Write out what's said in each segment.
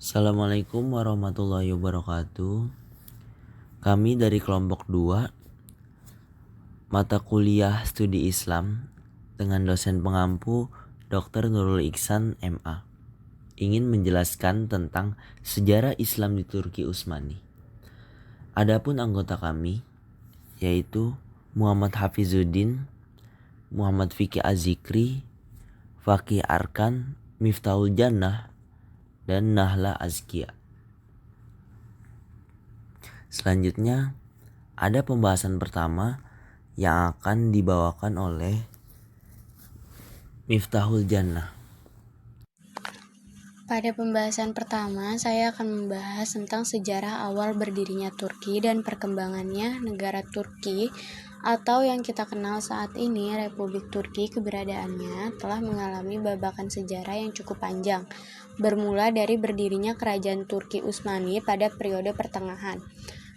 Assalamualaikum warahmatullahi wabarakatuh. Kami dari kelompok 2 mata kuliah studi Islam dengan dosen pengampu Dr. Nurul Ihsan MA ingin menjelaskan tentang sejarah Islam di Turki Utsmani. Adapun anggota kami yaitu Muhammad Hafizuddin, Muhammad Fikri Azikri, Fakih Arkan, Miftahul Jannah, dan Nahla Azkia. Selanjutnya ada pembahasan pertama yang akan dibawakan oleh Miftahul Jannah. Pada pembahasan pertama, saya akan membahas tentang sejarah awal berdirinya Turki dan perkembangannya negara Turki atau yang kita kenal saat ini Republik Turki. Keberadaannya telah mengalami babakan sejarah yang cukup panjang, bermula dari berdirinya Kerajaan Turki Utsmani pada periode pertengahan.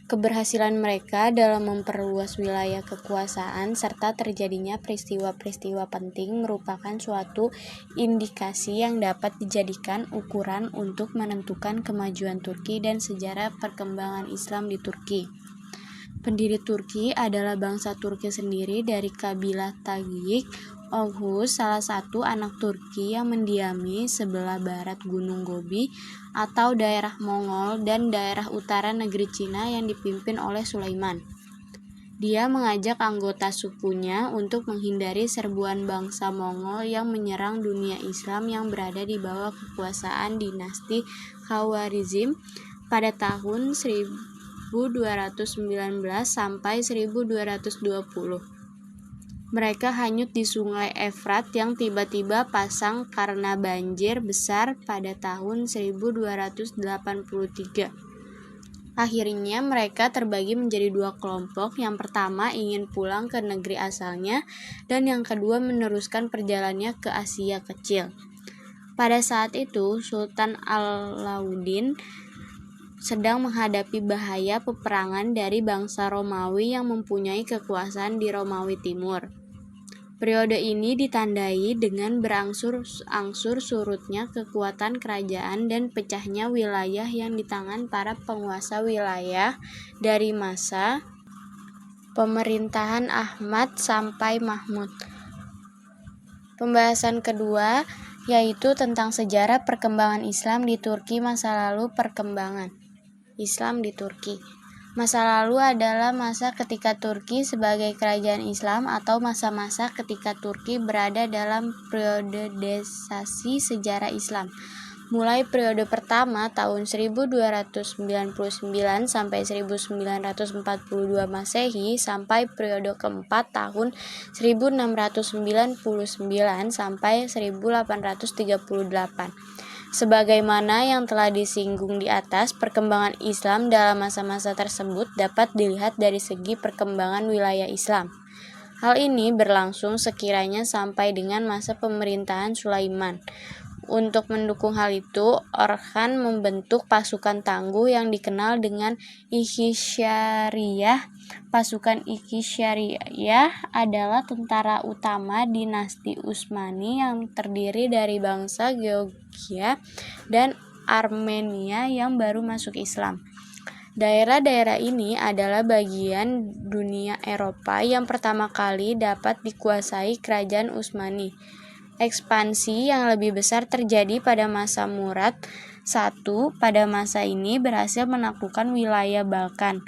Keberhasilan mereka dalam memperluas wilayah kekuasaan serta terjadinya peristiwa-peristiwa penting merupakan suatu indikasi yang dapat dijadikan ukuran untuk menentukan kemajuan Turki dan sejarah perkembangan Islam di Turki. Pendiri Turki adalah bangsa Turki sendiri dari kabilah Tagik Oghuz, salah satu anak Turki yang mendiami sebelah barat Gunung Gobi atau daerah Mongol dan daerah utara negeri Cina yang dipimpin oleh Sulaiman. Dia mengajak anggota sukunya untuk menghindari serbuan bangsa Mongol yang menyerang dunia Islam yang berada di bawah kekuasaan dinasti Khawarizm pada tahun 1219 sampai 1220. Mereka hanyut di sungai Efrat yang tiba-tiba pasang karena banjir besar pada tahun 1283. Akhirnya mereka terbagi menjadi dua kelompok. Yang pertama ingin pulang ke negeri asalnya dan yang kedua meneruskan perjalanannya ke Asia Kecil. Pada saat itu Sultan Alauddin sedang menghadapi bahaya peperangan dari bangsa Romawi yang mempunyai kekuasaan di Romawi Timur. Periode ini ditandai dengan berangsur-angsur surutnya kekuatan kerajaan dan pecahnya wilayah yang di tangan para penguasa wilayah dari masa pemerintahan Ahmad sampai Mahmud. Pembahasan kedua yaitu tentang sejarah perkembangan Islam di Turki. Masa lalu perkembangan Islam di Turki. Masa lalu adalah masa ketika Turki sebagai kerajaan Islam atau masa-masa ketika Turki berada dalam periodisasi sejarah Islam. Mulai periode pertama tahun 1299 sampai 1942 Masehi sampai periode keempat tahun 1699 sampai 1838. Sebagaimana yang telah disinggung di atas, perkembangan Islam dalam masa-masa tersebut dapat dilihat dari segi perkembangan wilayah Islam. Hal ini berlangsung sekiranya sampai dengan masa pemerintahan Sulaiman. Untuk mendukung hal itu, Orhan membentuk pasukan tangguh yang dikenal dengan Ikhisyariyah. Pasukan Ikhisyariyah adalah tentara utama dinasti Utsmani yang terdiri dari bangsa Georgia dan Armenia yang baru masuk Islam. Daerah-daerah ini adalah bagian dunia Eropa yang pertama kali dapat dikuasai kerajaan Utsmani. Ekspansi yang lebih besar terjadi pada masa Murad I. Pada masa ini berhasil menaklukkan wilayah Balkan,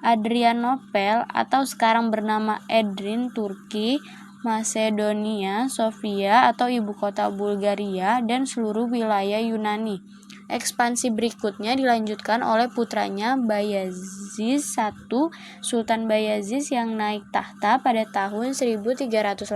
Adrianopel atau sekarang bernama Edirne, Turki, Masedonia, Sofia atau ibu kota Bulgaria, dan seluruh wilayah Yunani. Ekspansi berikutnya dilanjutkan oleh putranya Bayezid I. Sultan Bayezid yang naik tahta pada tahun 1389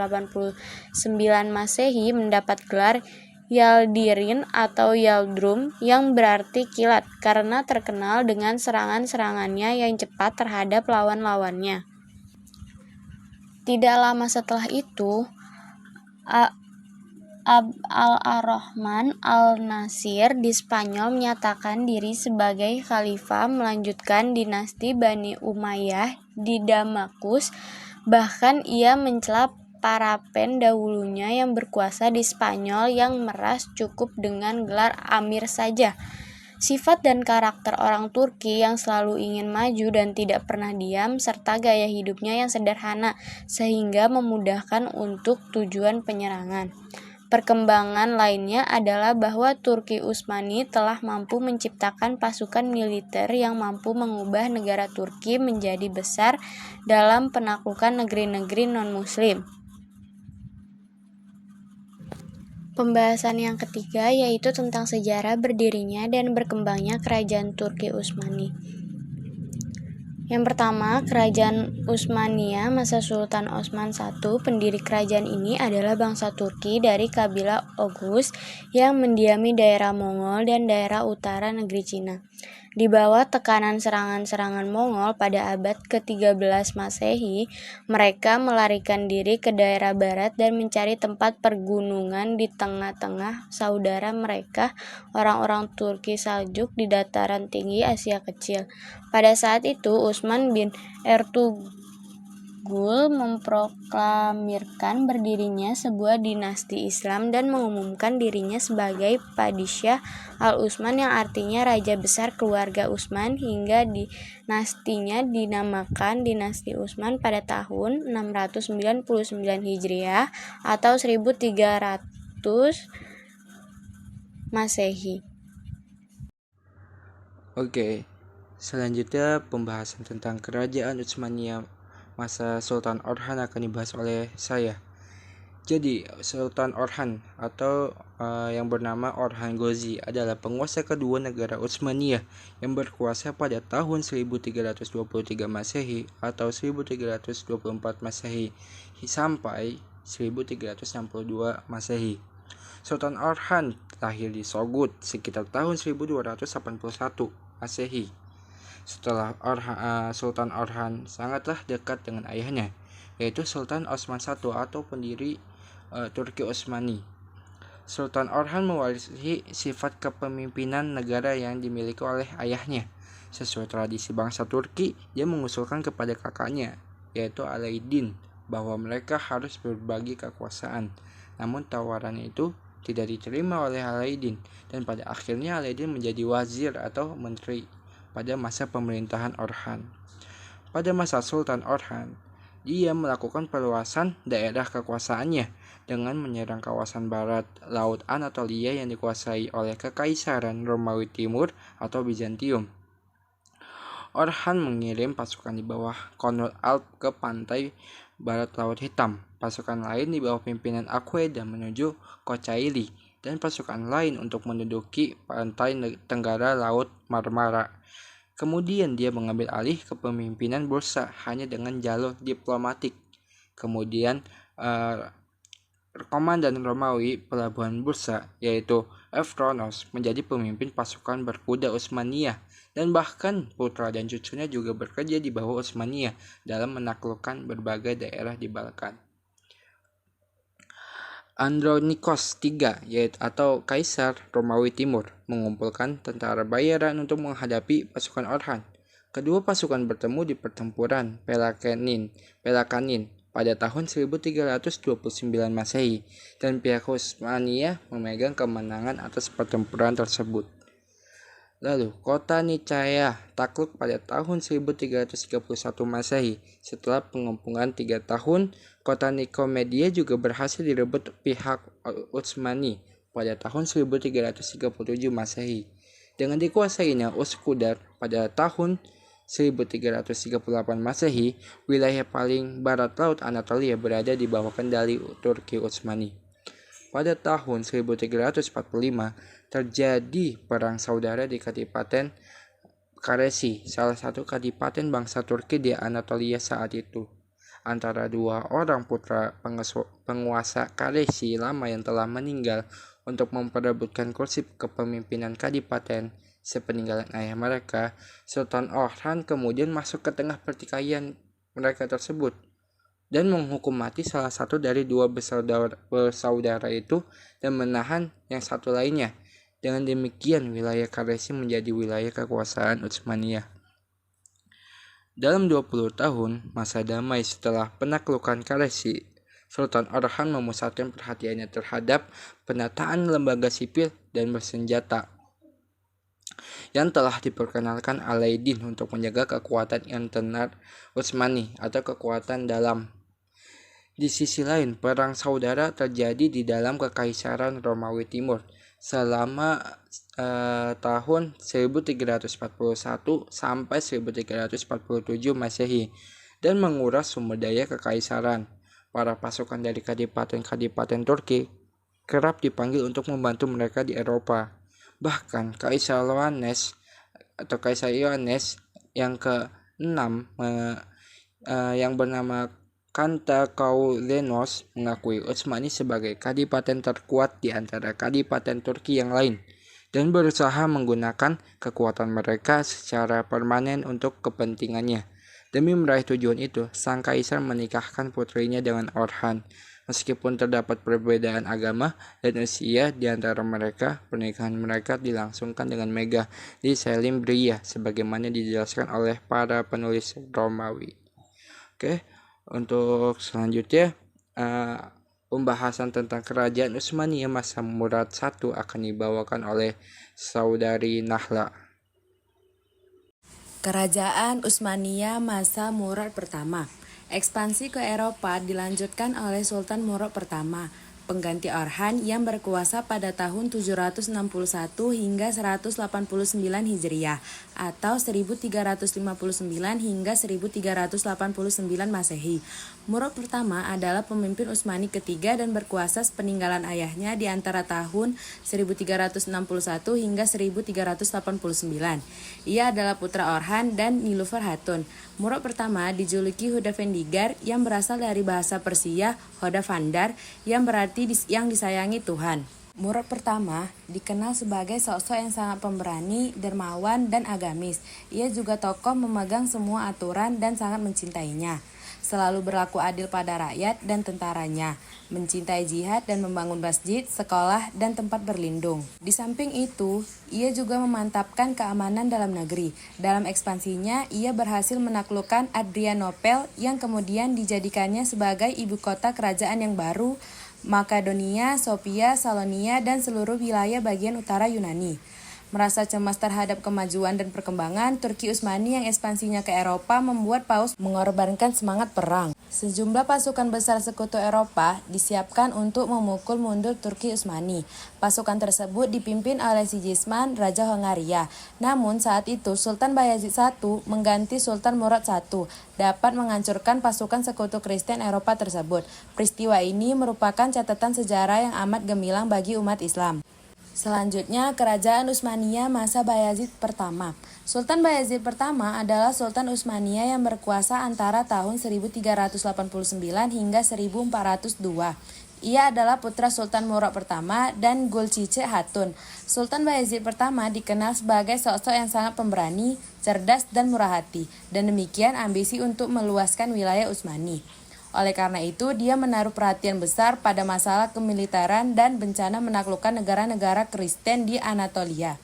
Masehi mendapat gelar Yaldirim atau Yaldrum yang berarti kilat karena terkenal dengan serangan-serangannya yang cepat terhadap lawan-lawannya. Tidak lama setelah itu, Abd al-Rahman al-Nasir di Spanyol menyatakan diri sebagai khalifah melanjutkan dinasti Bani Umayyah di Damaskus. Bahkan ia mencela para pendahulunya yang berkuasa di Spanyol yang meras cukup dengan gelar amir saja. Sifat dan karakter orang Turki yang selalu ingin maju dan tidak pernah diam, serta gaya hidupnya yang sederhana, sehingga memudahkan untuk tujuan penyerangan. Perkembangan lainnya adalah bahwa Turki Utsmani telah mampu menciptakan pasukan militer yang mampu mengubah negara Turki menjadi besar dalam penaklukan negeri-negeri non-Muslim. Pembahasan yang ketiga yaitu tentang sejarah berdirinya dan berkembangnya Kerajaan Turki Utsmani. Yang pertama, Kerajaan Utsmania masa Sultan Osman I. Pendiri kerajaan ini adalah bangsa Turki dari kabilah Oghuz yang mendiami daerah Mongol dan daerah utara negeri Cina. Di bawah tekanan serangan-serangan Mongol pada abad ke-13 Masehi, mereka melarikan diri ke daerah barat dan mencari tempat pergunungan di tengah-tengah saudara mereka, orang-orang Turki Saljuk di dataran tinggi Asia Kecil. Pada saat itu, Utsman bin Ertugrul memproklamirkan berdirinya sebuah dinasti Islam dan mengumumkan dirinya sebagai Padishah Al-Utsman yang artinya Raja Besar Keluarga Utsman, hingga dinastinya dinamakan Dinasti Utsman pada tahun 699 Hijriah atau 1300 Masehi. Oke, selanjutnya pembahasan tentang Kerajaan Utsmania masa Sultan Orhan akan dibahas oleh saya. Jadi, Sultan Orhan atau yang bernama Orhan Gozi adalah penguasa kedua negara Utsmaniyah yang berkuasa pada tahun 1323 Masehi atau 1324 Masehi sampai 1362 Masehi. Sultan Orhan lahir di Sogut sekitar tahun 1281 Masehi. Sultan Orhan sangatlah dekat dengan ayahnya, yaitu Sultan Osman I atau pendiri Turki Utsmani. Sultan Orhan mewarisi sifat kepemimpinan negara yang dimiliki oleh ayahnya. Sesuai tradisi bangsa Turki, dia mengusulkan kepada kakaknya, yaitu Alaaddin, bahwa mereka harus berbagi kekuasaan. Namun tawarannya itu tidak diterima oleh Alaaddin, dan pada akhirnya Alaaddin menjadi wazir atau menteri pada masa pemerintahan Orhan. Pada masa Sultan Orhan, dia melakukan perluasan daerah kekuasaannya dengan menyerang kawasan barat Laut Anatolia yang dikuasai oleh Kekaisaran Romawi Timur atau Bizantium. Orhan mengirim pasukan di bawah Konrad Alp ke pantai barat Laut Hitam, pasukan lain di bawah pimpinan Akweda menuju Kocaeli, dan pasukan lain untuk menduduki pantai tenggara Laut Marmara. Kemudian dia mengambil alih kepemimpinan Bursa hanya dengan jalur diplomatik. Kemudian komandan Romawi pelabuhan Bursa, yaitu Evronos, menjadi pemimpin pasukan berkuda Utsmaniyah, dan bahkan putra dan cucunya juga bekerja di bawah Utsmaniyah dalam menaklukkan berbagai daerah di Balkan. Andronikos III, yaitu atau Kaisar Romawi Timur, mengumpulkan tentara bayaran untuk menghadapi pasukan Orhan. Kedua pasukan bertemu di pertempuran Pelakanin pada tahun 1329 Masehi, dan pihak Utsmaniyah memegang kemenangan atas pertempuran tersebut. Lalu, kota Nicea takluk pada tahun 1331 Masehi. Setelah pengepungan 3 tahun, kota Nikomedia juga berhasil direbut pihak Utsmani pada tahun 1337 Masehi. Dengan dikuasainya Uskudar pada tahun 1338 Masehi, wilayah paling barat Laut Anatolia berada di bawah kendali Turki Utsmani. Pada tahun 1345, terjadi perang saudara di Kadipaten Karesi, salah satu kadipaten bangsa Turki di Anatolia saat itu, antara dua orang putra penguasa Karesi lama yang telah meninggal untuk memperebutkan kursi kepemimpinan kadipaten sepeninggalan ayah mereka. Sultan Orhan kemudian masuk ke tengah pertikaian mereka tersebut dan menghukum mati salah satu dari dua bersaudara itu dan menahan yang satu lainnya. Dengan demikian, wilayah Karesi menjadi wilayah kekuasaan Utsmaniyah. Dalam 20 tahun masa damai setelah penaklukan Karesi, Sultan Orhan memusatkan perhatiannya terhadap penataan lembaga sipil dan bersenjata. yang telah diperkenalkan Alaeddin untuk menjaga kekuatan internal Utsmani atau kekuatan dalam. Di sisi lain, perang saudara terjadi di dalam Kekaisaran Romawi Timur selama tahun 1341 sampai 1347 Masehi dan menguras sumber daya kekaisaran. Para pasukan dari kadipaten-kadipaten Turki kerap dipanggil untuk membantu mereka di Eropa. Bahkan Kaisar Yohanes yang ke-6 yang bernama Kantakaulenos mengakui Utsmani sebagai kadipaten terkuat di antara kadipaten Turki yang lain dan berusaha menggunakan kekuatan mereka secara permanen untuk kepentingannya. Demi meraih tujuan itu, sang kaisar menikahkan putrinya dengan Orhan. Meskipun terdapat perbedaan agama dan usia di antara mereka, pernikahan mereka dilangsungkan dengan megah di Selimbria sebagaimana dijelaskan oleh para penulis Romawi. Oke. Untuk selanjutnya, pembahasan tentang kerajaan Utsmaniyah masa Murad I akan dibawakan oleh Saudari Nahla. Kerajaan Utsmaniyah masa Murad pertama. Ekspansi ke Eropa dilanjutkan oleh Sultan Murad pertama, pengganti Orhan yang berkuasa pada tahun 761 hingga 189 Hijriah atau 1359 hingga 1389 Masehi. Murad pertama adalah pemimpin Utsmani ketiga dan berkuasa sepeninggalan ayahnya di antara tahun 1361 hingga 1389. Ia adalah putra Orhan dan Nilufar Hatun. Murad pertama dijuluki Hudafendigar yang berasal dari bahasa Persia Hodavandar yang berarti yang disayangi Tuhan. Murad pertama dikenal sebagai sosok yang sangat pemberani, dermawan, dan agamis. Ia juga tokoh memegang semua aturan dan sangat mencintainya. Selalu berlaku adil pada rakyat dan tentaranya, mencintai jihad dan membangun masjid, sekolah, dan tempat berlindung. Di samping itu, ia juga memantapkan keamanan dalam negeri. Dalam ekspansinya, ia berhasil menaklukkan Adrianopel yang kemudian dijadikannya sebagai ibu kota kerajaan yang baru, Makedonia, Sofia, Salonia, dan seluruh wilayah bagian utara Yunani. Merasa cemas terhadap kemajuan dan perkembangan Turki Utsmani yang ekspansinya ke Eropa membuat Paus mengorbankan semangat perang. Sejumlah pasukan besar sekutu Eropa disiapkan untuk memukul mundur Turki Utsmani. Pasukan tersebut dipimpin oleh Sigismund, Raja Hongaria. Namun saat itu Sultan Bayezid I mengganti Sultan Murad I dapat menghancurkan pasukan sekutu Kristen Eropa tersebut. Peristiwa ini merupakan catatan sejarah yang amat gemilang bagi umat Islam. Selanjutnya, Kerajaan Utsmaniyah masa Bayezid pertama. Sultan Bayezid pertama adalah Sultan Utsmaniyah yang berkuasa antara tahun 1389 hingga 1402. Ia adalah putra Sultan Murad pertama dan Gulcice Hatun. Sultan Bayezid pertama dikenal sebagai sosok yang sangat pemberani, cerdas, dan murah hati, dan demikian ambisi untuk meluaskan wilayah Utsmani. Oleh karena itu, dia menaruh perhatian besar pada masalah kemiliteran dan bencana menaklukkan negara-negara Kristen di Anatolia.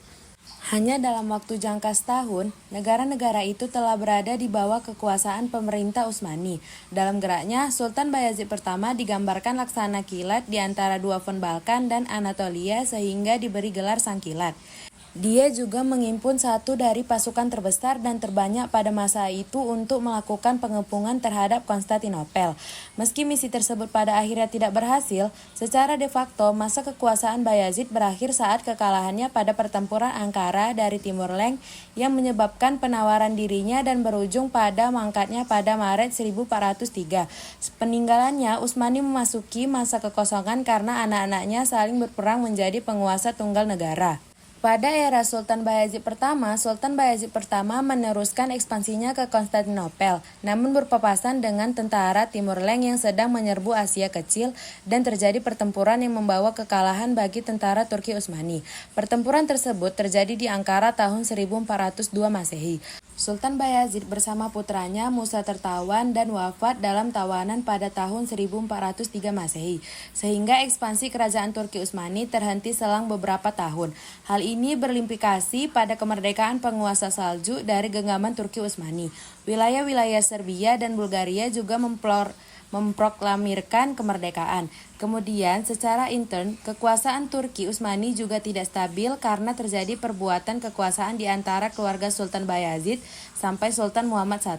Hanya dalam waktu jangka setahun, negara-negara itu telah berada di bawah kekuasaan pemerintah Utsmani. Dalam geraknya, Sultan Bayezid pertama digambarkan laksana kilat di antara dua front Balkan dan Anatolia sehingga diberi gelar Sang Kilat. Dia juga mengimpun satu dari pasukan terbesar dan terbanyak pada masa itu untuk melakukan pengepungan terhadap Konstantinopel. Meski misi tersebut pada akhirnya tidak berhasil, secara de facto masa kekuasaan Bayezid berakhir saat kekalahannya pada pertempuran Ankara dari Timur Leng yang menyebabkan penawaran dirinya dan berujung pada mangkatnya pada Maret 1403. Peninggalannya, Utsmani memasuki masa kekosongan karena anak-anaknya saling berperang menjadi penguasa tunggal negara. Pada era Sultan Bayezid pertama, Sultan Bayezid pertama meneruskan ekspansinya ke Konstantinopel, namun berpapasan dengan tentara Timur Leng yang sedang menyerbu Asia Kecil dan terjadi pertempuran yang membawa kekalahan bagi tentara Turki Utsmani. Pertempuran tersebut terjadi di Ankara tahun 1402 Masehi. Sultan Bayezid bersama putranya Musa tertawan dan wafat dalam tawanan pada tahun 1403 Masehi, sehingga ekspansi kerajaan Turki Utsmani terhenti selang beberapa tahun. Hal ini berimplikasi pada kemerdekaan penguasa Saljuk dari genggaman Turki Utsmani. Wilayah-wilayah Serbia dan Bulgaria juga memproklamirkan kemerdekaan. Kemudian secara intern, kekuasaan Turki Utsmani juga tidak stabil karena terjadi perbuatan kekuasaan di antara keluarga Sultan Bayazid sampai Sultan Muhammad I,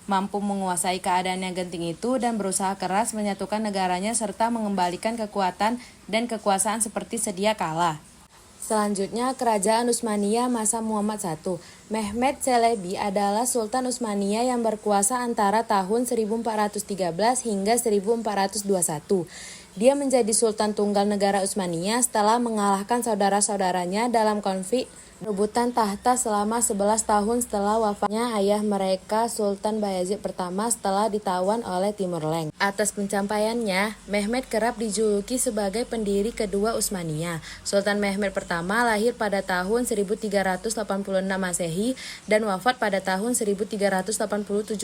mampu menguasai keadaan yang genting itu dan berusaha keras menyatukan negaranya serta mengembalikan kekuatan dan kekuasaan seperti sedia kala. Selanjutnya, Kerajaan Utsmaniyah masa Muhammad I. Mehmed Çelebi adalah Sultan Utsmaniyah yang berkuasa antara tahun 1413 hingga 1421. Dia menjadi Sultan Tunggal Negara Utsmaniyah setelah mengalahkan saudara-saudaranya dalam konflik rebutan tahta selama 11 tahun setelah wafatnya ayah mereka Sultan Bayazid pertama setelah ditawan oleh Timur Leng. Atas pencapaiannya, Mehmed kerap dijuluki sebagai pendiri kedua Utsmaniyah. Sultan Mehmed pertama lahir pada tahun 1386 Masehi dan wafat pada tahun 1387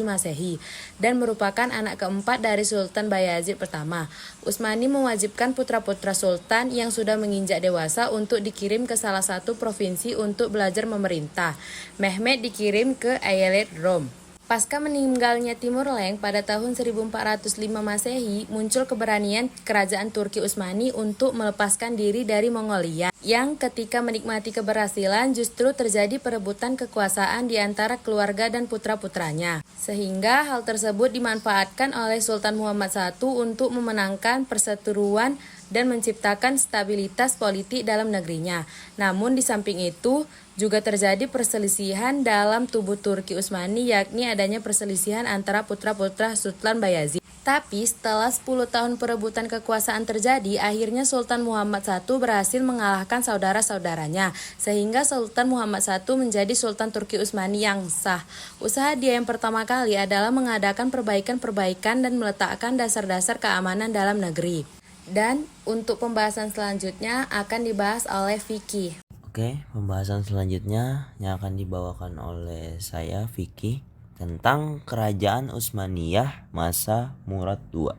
Masehi dan merupakan anak keempat dari Sultan Bayazid pertama. Utsmani mewajibkan putra-putra sultan yang sudah menginjak dewasa untuk dikirim ke salah satu provinsi untuk belajar memerintah. Mehmed dikirim ke Eyalet Rom. Pasca meninggalnya Timur Leng pada tahun 1405 Masehi, muncul keberanian kerajaan Turki Utsmani untuk melepaskan diri dari Mongolia, yang ketika menikmati keberhasilan justru terjadi perebutan kekuasaan di antara keluarga dan putra-putranya. Sehingga hal tersebut dimanfaatkan oleh Sultan Muhammad I untuk memenangkan perseteruan dan menciptakan stabilitas politik dalam negerinya. Namun di samping itu, juga terjadi perselisihan dalam tubuh Turki Utsmani, yakni adanya perselisihan antara putra-putra Sultan Bayazid. Tapi setelah 10 tahun perebutan kekuasaan terjadi, akhirnya Sultan Muhammad I berhasil mengalahkan saudara-saudaranya, sehingga Sultan Muhammad I menjadi Sultan Turki Utsmani yang sah. Usaha dia yang pertama kali adalah mengadakan perbaikan-perbaikan dan meletakkan dasar-dasar keamanan dalam negeri. Dan untuk pembahasan selanjutnya akan dibahas oleh Vicky. Oke, pembahasan selanjutnya yang akan dibawakan oleh saya, Vicky, tentang Kerajaan Utsmaniyah masa Murad II.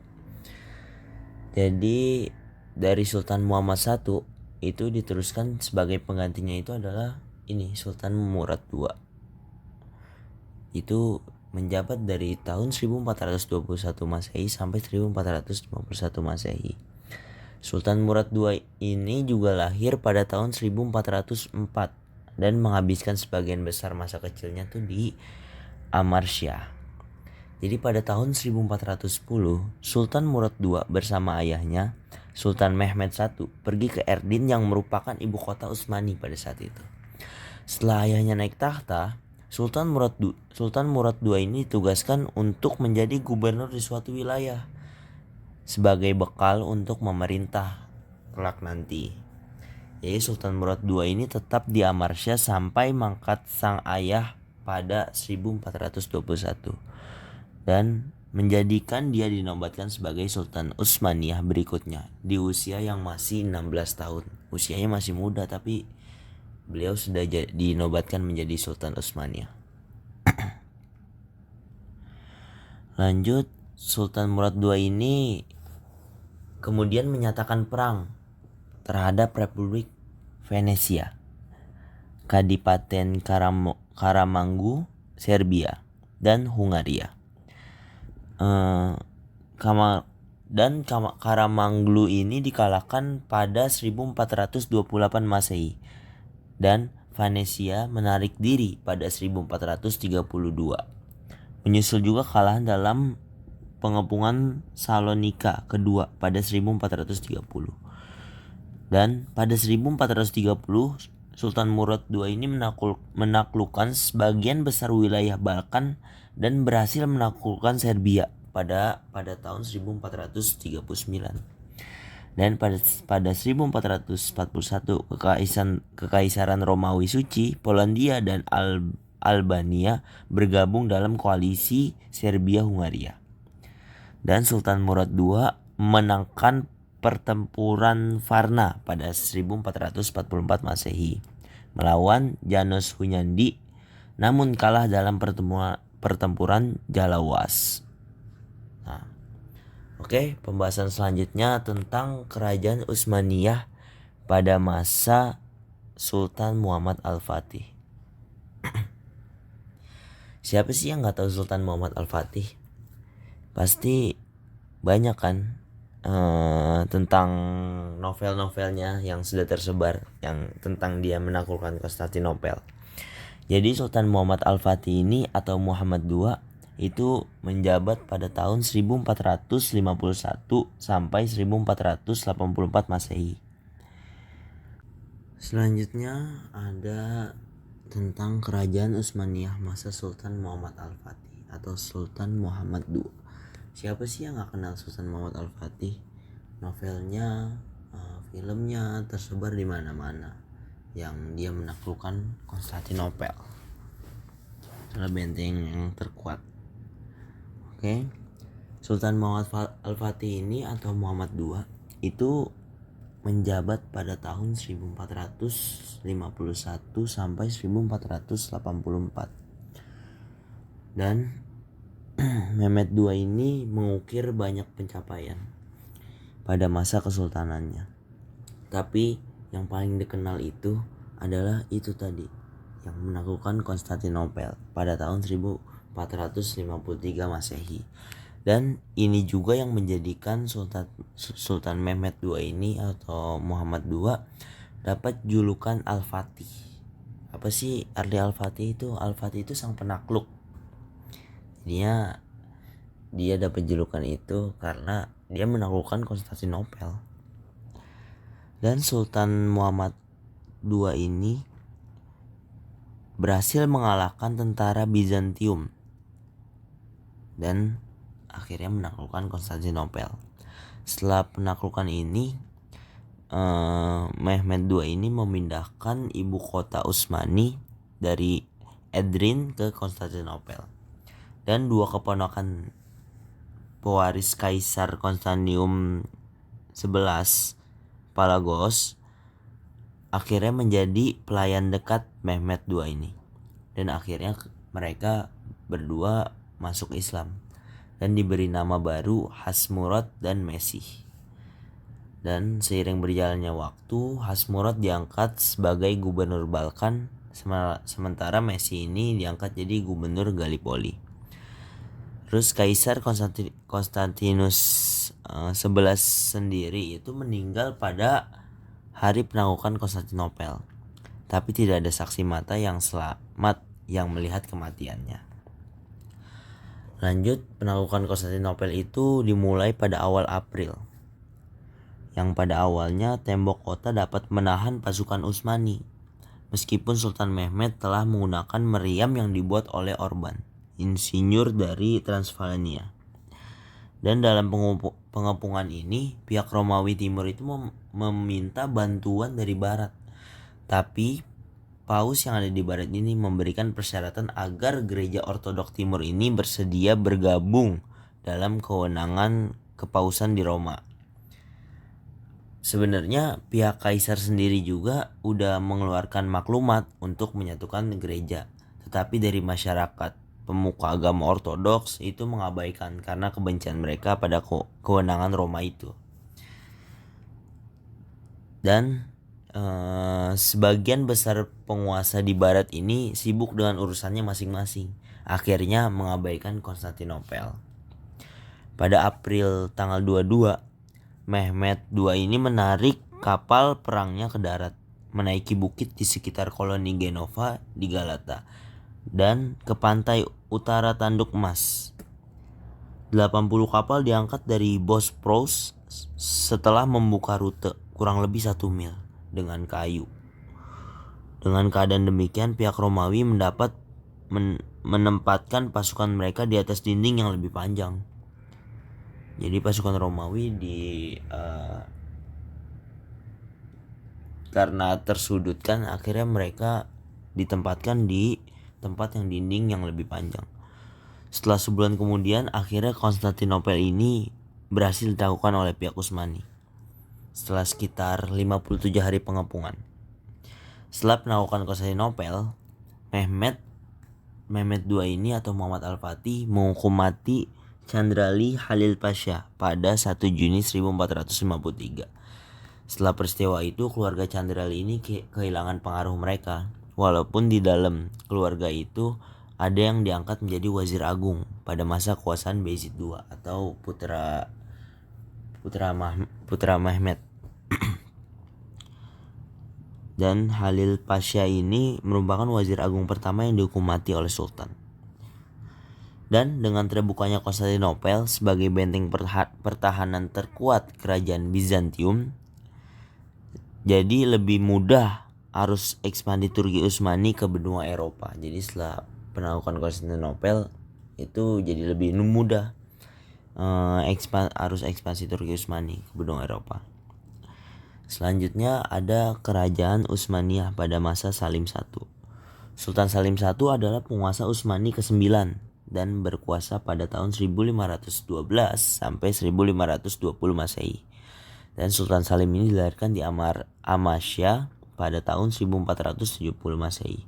Jadi dari Sultan Muhammad I itu diteruskan sebagai penggantinya itu adalah Sultan Murad II. Itu menjabat dari tahun 1421 Masehi sampai 1451 Masehi. Sultan Murad II ini juga lahir pada tahun 1404 dan menghabiskan sebagian besar masa kecilnya tuh di Amarsyah. Jadi pada tahun 1410, Sultan Murad II bersama ayahnya, Sultan Mehmed I, pergi ke Erdin yang merupakan ibu kota Utsmani pada saat itu. Setelah ayahnya naik tahta, Sultan Murad II ini ditugaskan untuk menjadi gubernur di suatu wilayah sebagai bekal untuk memerintah kelak nanti. Jadi Sultan Murad II ini tetap di Amarsyah sampai mangkat sang ayah pada 1421 dan menjadikan dia dinobatkan sebagai Sultan Utsmaniyah berikutnya di usia yang masih 16 tahun. Usianya masih muda tapi beliau sudah dinobatkan menjadi Sultan Utsmaniyah. Lanjut, Sultan Murad II ini kemudian menyatakan perang terhadap Republik Venesia, Kadipaten Karamangu, Serbia, dan Hungaria. Karamanglu ini dikalahkan pada 1428 Masehi dan Venesia menarik diri pada 1432. Menyusul juga kekalahan dalam pengepungan Salonika kedua pada 1430. Dan pada 1430 Sultan Murad II ini menaklukkan sebagian besar wilayah Balkan dan berhasil menaklukkan Serbia pada tahun 1439. Dan pada 1441 Kekaisaran Romawi Suci, Polandia dan Albania bergabung dalam koalisi Serbia-Hungaria. Dan Sultan Murad II menangkan pertempuran Varna pada 1444 Masehi melawan Janos Hunyadi, namun kalah dalam pertempuran Jalawas. Oke, pembahasan selanjutnya tentang Kerajaan Utsmaniyah pada masa Sultan Muhammad Al-Fatih. Siapa sih yang nggak tahu Sultan Muhammad Al-Fatih? Pasti banyak kan tentang novel-novelnya yang sudah tersebar yang tentang dia menaklukkan Konstantinopel. Jadi Sultan Muhammad Al-Fatih ini atau Muhammad II itu menjabat pada tahun 1451 sampai 1484 Masehi. Selanjutnya ada tentang kerajaan Utsmaniyah masa Sultan Muhammad Al-Fatih atau Sultan Muhammad II. Siapa sih yang gak kenal Sultan Muhammad Al-Fatih? Novelnya, filmnya tersebar di mana-mana yang dia menaklukkan Konstantinopel. Adalah benteng yang terkuat. Oke. Sultan Muhammad Al-Fatih ini atau Muhammad II itu menjabat pada tahun 1451 sampai 1484. Dan Mehmed II ini mengukir banyak pencapaian pada masa kesultanannya. Tapi yang paling dikenal itu adalah itu tadi, yang menaklukkan Konstantinopel pada tahun 1453 Masehi. Dan ini juga yang menjadikan Sultan Mehmed II ini atau Muhammad II dapat julukan Al-Fatih. Apa sih arti Al-Fatih itu? Al-Fatih itu sang penakluk. Dia dapat julukan itu karena dia menaklukkan Konstantinopel. Dan Sultan Muhammad II ini berhasil mengalahkan tentara Bizantium dan akhirnya menaklukkan Konstantinopel. Setelah penaklukan ini, Mehmed II ini memindahkan ibu kota Utsmani dari Edrin ke Konstantinopel. Dan dua keponakan pewaris Kaisar Konstantium 11, Palagos, akhirnya menjadi pelayan dekat Mehmed II ini. Dan akhirnya mereka berdua masuk Islam dan diberi nama baru Hasmurad dan Mesih. Dan seiring berjalannya waktu, Hasmurad diangkat sebagai gubernur Balkan, sementara Mesih ini diangkat jadi gubernur Gallipoli. Terus Kaisar Konstantinus 11 sendiri itu meninggal pada hari penaklukan Konstantinopel. Tapi tidak ada saksi mata yang selamat yang melihat kematiannya. Lanjut, penaklukan Konstantinopel itu dimulai pada awal April. Yang pada awalnya tembok kota dapat menahan pasukan Utsmani. Meskipun Sultan Mehmed telah menggunakan meriam yang dibuat oleh Orban, insinyur dari Transylvania. Dan dalam pengepungan ini, pihak Romawi Timur itu meminta bantuan dari barat. Tapi Paus yang ada di barat ini memberikan persyaratan agar gereja Ortodoks Timur ini bersedia bergabung dalam kewenangan kepausan di Roma. Sebenarnya pihak kaisar sendiri juga udah mengeluarkan maklumat untuk menyatukan gereja, tetapi dari masyarakat pemuka agama Ortodoks itu mengabaikan karena kebencian mereka pada kewenangan Roma itu. Dan sebagian besar penguasa di barat ini sibuk dengan urusannya masing-masing, akhirnya mengabaikan Konstantinopel. Pada April tanggal 22, Mehmed II ini menarik kapal perangnya ke darat, menaiki bukit di sekitar koloni Genova di Galata, dan ke pantai utara Tanduk Emas. 80 kapal diangkat dari Bosporus setelah membuka rute kurang lebih 1 mil dengan kayu. Dengan keadaan demikian, pihak Romawi mendapat menempatkan pasukan mereka di atas dinding yang lebih panjang. Jadi pasukan Romawi karena tersudutkan, akhirnya mereka ditempatkan di tempat yang dinding yang lebih panjang. Setelah sebulan kemudian, akhirnya Konstantinopel ini berhasil ditaklukkan oleh pihak Utsmani setelah sekitar 57 hari pengepungan. Setelah penaklukan Konstantinopel, Mehmed II ini atau Muhammad Al-Fatih menghukum mati Chandrali Khalil Pasha pada 1 Juni 1453. Setelah peristiwa itu, keluarga Chandrali ini kehilangan pengaruh mereka. Walaupun di dalam keluarga itu ada yang diangkat menjadi wazir agung pada masa kekuasaan Bayezid II atau putra Putra Mehmet. Dan Halil Pasha ini merupakan wazir agung pertama yang dihukum mati oleh Sultan. Dan dengan terbukanya Konstantinopel sebagai benteng pertahanan terkuat kerajaan Bizantium, jadi lebih mudah arus ekspansi Turki Utsmani ke benua Eropa. Jadi setelah penaklukan Konstantinopel itu jadi lebih mudah arus ekspansi Turki Utsmani ke benua Eropa. Selanjutnya ada Kerajaan Utsmaniyah pada masa Salim I. Sultan Salim I adalah penguasa Utsmani ke-9 dan berkuasa pada tahun 1512 sampai 1520 Masehi. Dan Sultan Salim ini dilahirkan di Amasya pada tahun 1470 Masehi.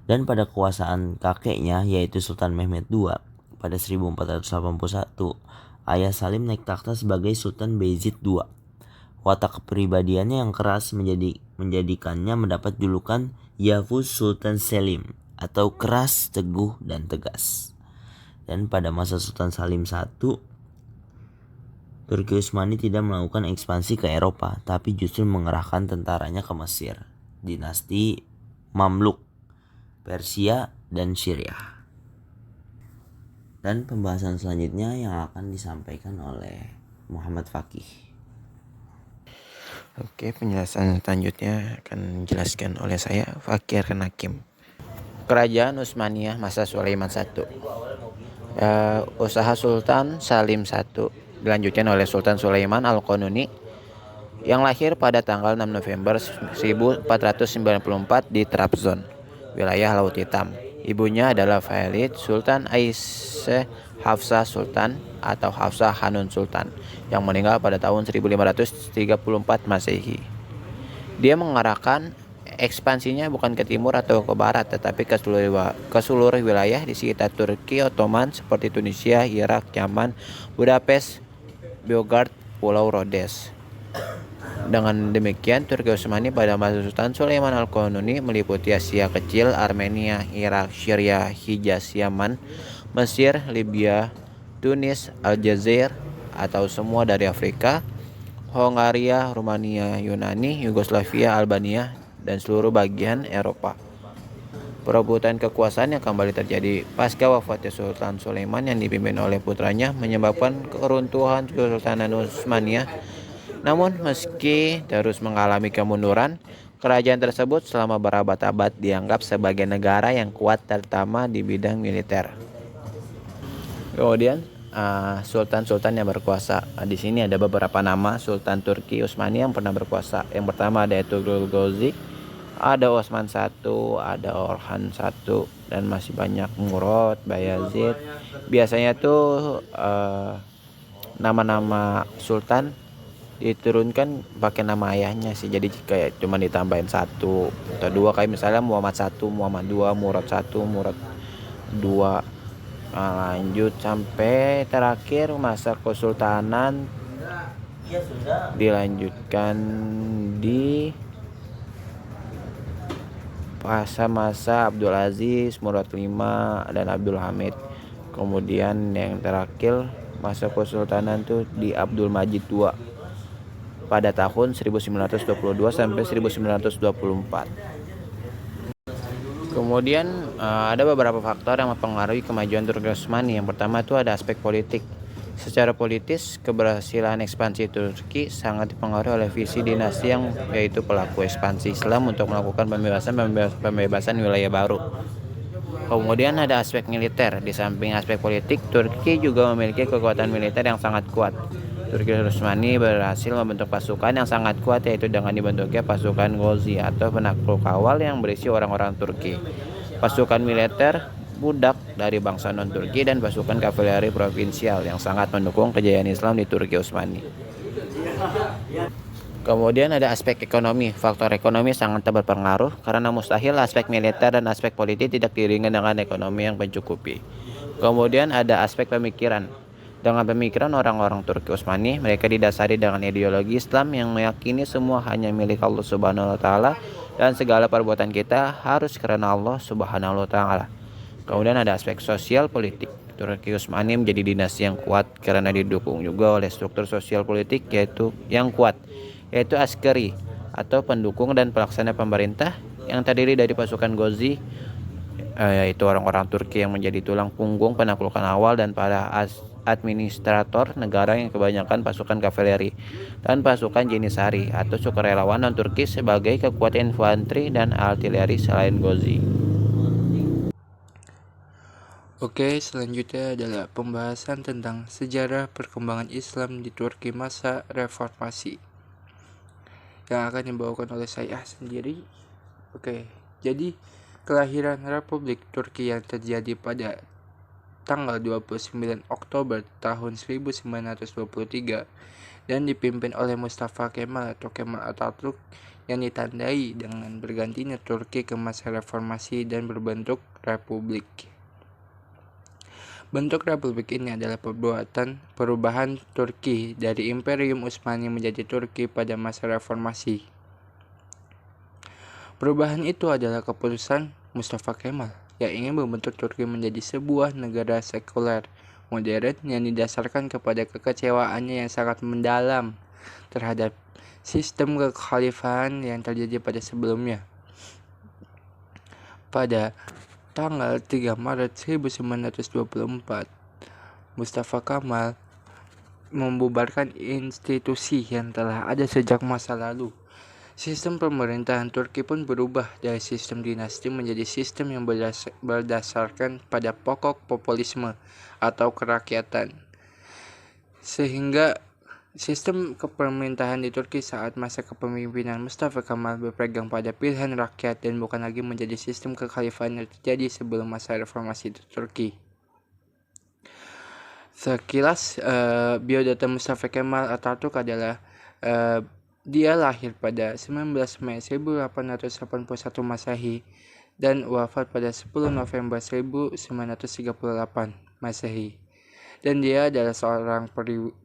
Dan pada kekuasaan kakeknya yaitu Sultan Mehmet II pada 1481, ayah Salim naik takhta sebagai Sultan Beyazid II. Watak kepribadiannya yang keras menjadikannya mendapat julukan Yavuz Sultan Selim atau keras, teguh, dan tegas. Dan pada masa Sultan Salim I, Turki Utsmani tidak melakukan ekspansi ke Eropa, tapi justru mengerahkan tentaranya ke Mesir, dinasti Mamluk, Persia, dan Syria. Dan pembahasan selanjutnya yang akan disampaikan oleh Muhammad Fakih. Oke, penjelasan selanjutnya akan dijelaskan oleh saya, Fakih Arkan Hakim. Kerajaan Utsmaniyah masa Sulaiman I. Usaha Sultan Salim I dilanjutkan oleh Sultan Sulaiman Al-Qanuni yang lahir pada tanggal 6 November 1494 di Trabzon, wilayah Laut Hitam. Ibunya adalah Khalid Sultan Aisyah Hafsah Sultan atau Hafsah Hanun Sultan yang meninggal pada tahun 1534 Masehi. Dia mengarahkan ekspansinya bukan ke timur atau ke barat, tetapi ke seluruh wilayah di sekitar Turki Ottoman seperti Tunisia, Irak, Yaman, Budapest, Belgrade, Pulau Rhodes. Dengan demikian, Turki Utsmani pada masa Sultan Sulaiman Al-Qanuni meliputi Asia Kecil, Armenia, Irak, Syria, Hijaz, Yaman, Mesir, Libya, Tunis, Aljazair atau semua dari Afrika, Hongaria, Rumania, Yunani, Yugoslavia, Albania, dan seluruh bagian Eropa. Perebutan kekuasaan yang kembali terjadi pasca wafatnya Sultan Sulaiman yang dipimpin oleh putranya menyebabkan keruntuhan Kesultanan Utsmaniyah. Namun meski terus mengalami kemunduran, kerajaan tersebut selama berabad-abad dianggap sebagai negara yang kuat terutama di bidang militer. Kemudian sultan-sultan yang berkuasa. Di sini ada beberapa nama Sultan Turki Utsmani yang pernah berkuasa. Yang pertama ada Ertugrul Ghazi, ada Osman I, ada Orhan I, dan masih banyak Murad, Bayazid. Biasanya tuh nama-nama sultan diturunkan pakai nama ayahnya sih, jadi kayak cuma ditambahin 1 atau 2, kayak misalnya Muhammad I, Muhammad II, Murad I, Murad II. Lanjut sampai terakhir masa kesultanan dilanjutkan di masa Abdul Aziz, Murad V, dan Abdul Hamid. Kemudian yang terakhir masa kesultanan tuh di Abdul Majid II pada tahun 1922 sampai 1924. Kemudian ada beberapa faktor yang mempengaruhi kemajuan Turki Utsmani. Yang pertama itu ada aspek politik. Secara politis, keberhasilan ekspansi Turki sangat dipengaruhi oleh visi dinasti yang yaitu pelaku ekspansi Islam untuk melakukan pembebasan wilayah baru. Kemudian ada aspek militer. Di samping aspek politik, Turki juga memiliki kekuatan militer yang sangat kuat. Turki Utsmani berhasil membentuk pasukan yang sangat kuat, yaitu dengan dibentuknya pasukan Ghozi atau penakluk awal yang berisi orang-orang Turki, pasukan militer budak dari bangsa non-Turki, dan pasukan kavaleri provinsial yang sangat mendukung kejayaan Islam di Turki Utsmani. Kemudian ada aspek ekonomi. Faktor ekonomi sangat berpengaruh karena mustahil aspek militer dan aspek politik tidak diiringi dengan ekonomi yang mencukupi. Kemudian ada aspek pemikiran. Dengan pemikiran orang-orang Turki Utsmani, mereka didasari dengan ideologi Islam yang meyakini semua hanya milik Allah Subhanahu wa taala dan segala perbuatan kita harus karena Allah Subhanahu wa taala. Kemudian ada aspek sosial politik. Turki Utsmani menjadi dinasti yang kuat karena didukung juga oleh struktur sosial politik yaitu yang kuat, yaitu askeri atau pendukung dan pelaksana pemerintah yang terdiri dari pasukan Gozi, yaitu orang-orang Turki yang menjadi tulang punggung penaklukan awal, dan para administrator negara yang kebanyakan pasukan kavaleri dan pasukan Jenisari atau sukarelawan non-Turki sebagai kekuatan infanteri dan artileri selain Gozi. Oke, selanjutnya adalah pembahasan tentang sejarah perkembangan Islam di Turki masa reformasi yang akan dibawakan oleh saya sendiri. Oke, jadi kelahiran Republik Turki yang terjadi pada tanggal 29 Oktober tahun 1923 dan dipimpin oleh Mustafa Kemal atau Kemal Atatürk yang ditandai dengan bergantinya Turki ke masa reformasi dan berbentuk republik. Bentuk republik ini adalah perubahan Turki dari Imperium Utsmani menjadi Turki pada masa reformasi. Perubahan itu adalah keputusan Mustafa Kemal yang ingin membentuk Turki menjadi sebuah negara sekuler, modern yang didasarkan kepada kekecewaannya yang sangat mendalam terhadap sistem kekhalifahan yang terjadi pada sebelumnya. Pada tanggal 3 Maret 1924, Mustafa Kemal membubarkan institusi yang telah ada sejak masa lalu. Sistem pemerintahan Turki pun berubah dari sistem dinasti menjadi sistem yang berdasarkan pada pokok populisme atau kerakyatan. Sehingga sistem kepemerintahan di Turki saat masa kepemimpinan Mustafa Kemal berpegang pada pilihan rakyat dan bukan lagi menjadi sistem kekhalifahan yang terjadi sebelum masa reformasi di Turki. Sekilas biodata Mustafa Kemal Atatürk adalah dia lahir pada 19 Mei 1881 Masehi dan wafat pada 10 November 1938 Masehi. Dan dia adalah seorang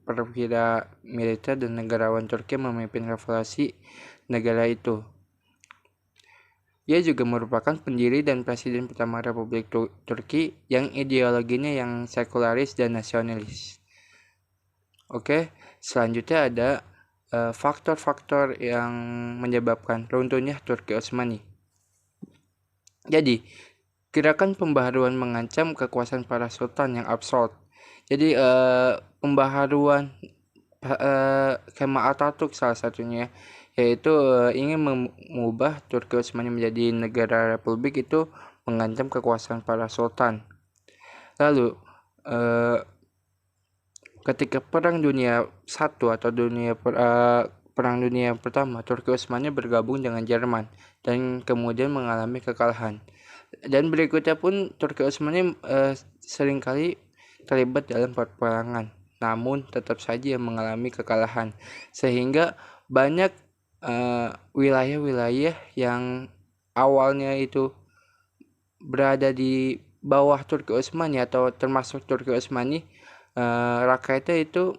perwira militer dan negarawan Turki yang memimpin revolusi negara itu. Ia juga merupakan pendiri dan presiden pertama Republik Turki yang ideologinya yang sekularis dan nasionalis. Oke, selanjutnya ada faktor-faktor yang menyebabkan runtuhnya Turki Utsmani. Jadi, gerakan pembaharuan mengancam kekuasaan para sultan yang absolut. Jadi, pembaharuan Kemal Atatürk salah satunya, yaitu ingin mengubah Turki Utsmani menjadi negara republik itu mengancam kekuasaan para sultan. Lalu, ketika Perang Dunia I atau Perang Dunia Pertama, Turki Utsmani bergabung dengan Jerman dan kemudian mengalami kekalahan. Dan berikutnya pun Turki Utsmani seringkali terlibat dalam peperangan, namun tetap saja mengalami kekalahan. Sehingga banyak wilayah-wilayah yang awalnya itu berada di bawah Turki Utsmani atau termasuk Turki Utsmani, rakyatnya itu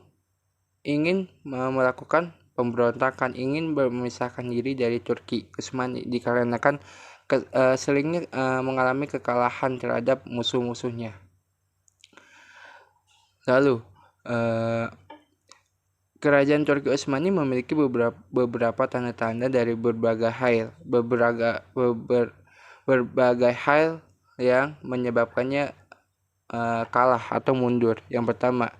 ingin melakukan pemberontakan, ingin memisahkan diri dari Turki Utsmani dikarenakan seringnya mengalami kekalahan terhadap musuh-musuhnya. Lalu kerajaan Turki Utsmani memiliki beberapa tanda-tanda dari berbagai hal yang menyebabkannya kalah atau mundur. Yang pertama,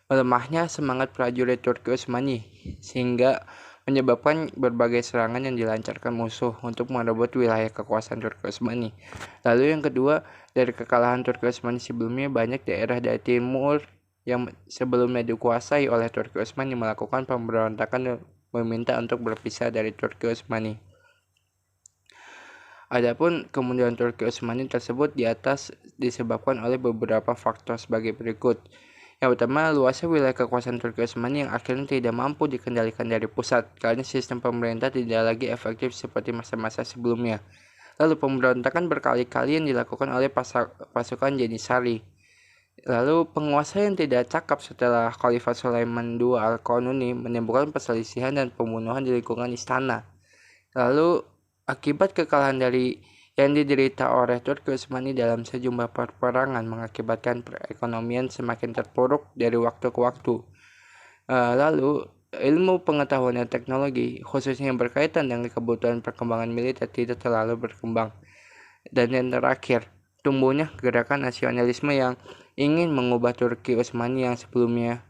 melemahnya semangat prajurit Turki Utsmani sehingga menyebabkan berbagai serangan yang dilancarkan musuh untuk merebut wilayah kekuasaan Turki Utsmani. Lalu yang kedua, dari kekalahan Turki Utsmani sebelumnya, banyak daerah dari timur yang sebelumnya dikuasai oleh Turki Utsmani melakukan pemberontakan dan meminta untuk berpisah dari Turki Utsmani. Adapun kemunduran Turki Utsmani tersebut di atas disebabkan oleh beberapa faktor sebagai berikut. Yang pertama, luasnya wilayah kekuasaan Turki Utsmani yang akhirnya tidak mampu dikendalikan dari pusat karena sistem pemerintah tidak lagi efektif seperti masa-masa sebelumnya. Lalu pemberontakan berkali-kali yang dilakukan oleh pasukan Jenisari. Lalu penguasa yang tidak cakap setelah Khalifah Sulaiman II Al-Qanuni menimbulkan perselisihan dan pembunuhan di lingkungan istana. Lalu akibat kekalahan dari yang diderita oleh Turki Utsmani dalam sejumlah peperangan mengakibatkan perekonomian semakin terpuruk dari waktu ke waktu. Lalu, ilmu pengetahuan dan teknologi, khususnya yang berkaitan dengan kebutuhan perkembangan militer, tidak terlalu berkembang. Dan yang terakhir, tumbuhnya gerakan nasionalisme yang ingin mengubah Turki Utsmani yang sebelumnya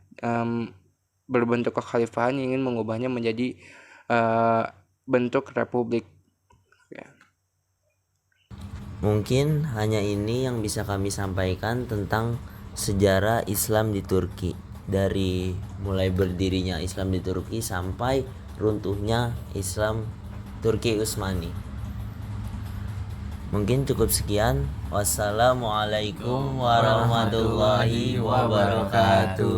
berbentuk kekhalifahan, ingin mengubahnya menjadi bentuk republik. Mungkin hanya ini yang bisa kami sampaikan tentang sejarah Islam di Turki, dari mulai berdirinya Islam di Turki sampai runtuhnya Islam Turki Utsmani. Mungkin cukup sekian. Wassalamualaikum warahmatullahi wabarakatuh.